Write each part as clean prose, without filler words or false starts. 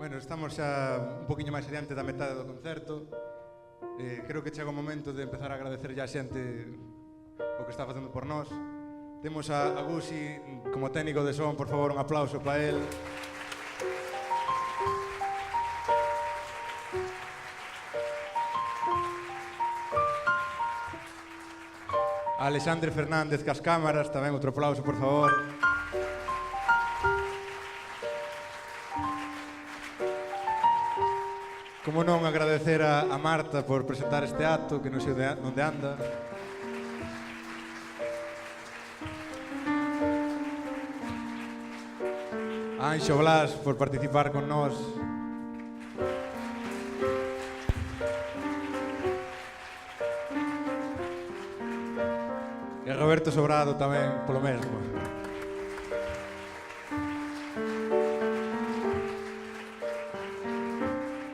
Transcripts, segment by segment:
Bueno, estamos xa un poquinho máis adiante da metade do concerto. Creo que chega o momento de empezar a agradecer ya a xente o que está facendo por nós. Temos a Gusi como técnico de son, por favor, un aplauso para él. A Alexandre Fernández cas cámaras, tamén outro aplauso, por favor. Como non agradecer a Marta por presentar este acto, que non sei onde anda. A Anxo Blas por participar con nós. E Roberto Sobrado tamén polo mesmo.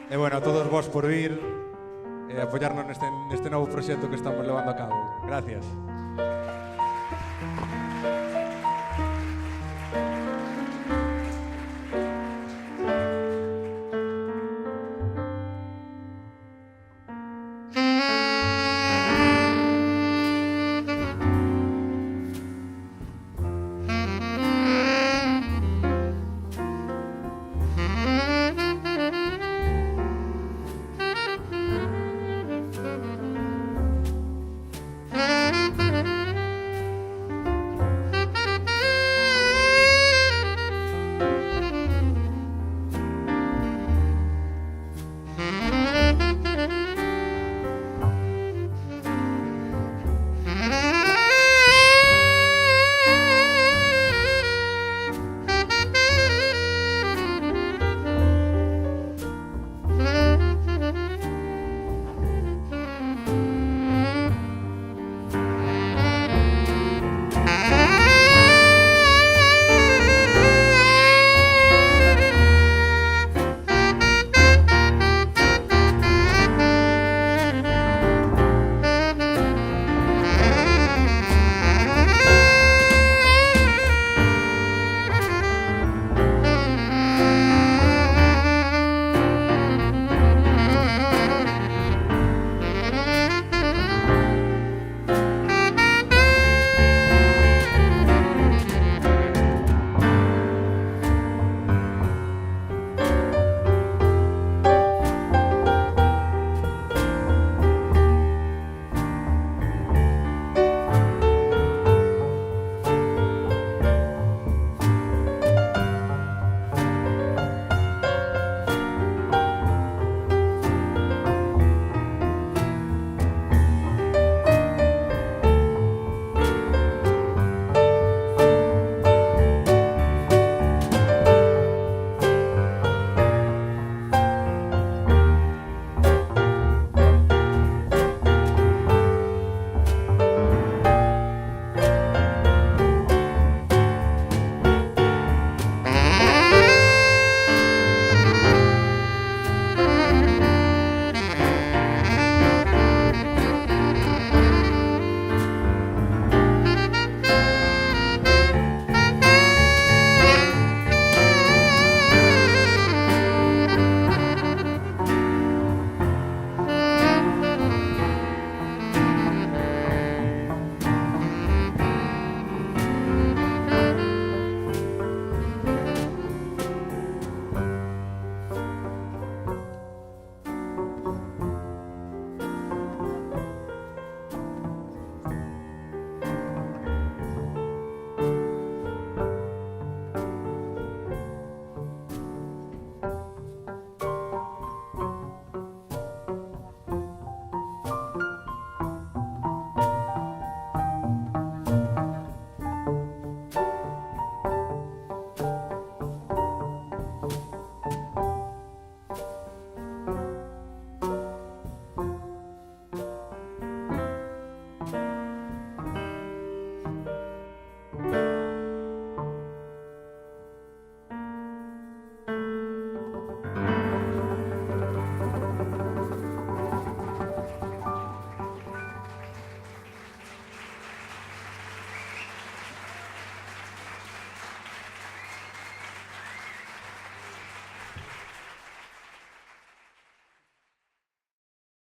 E bueno, a todos vos por vir e apoyarnos neste novo proxecto que estamos levando a cabo. Gracias.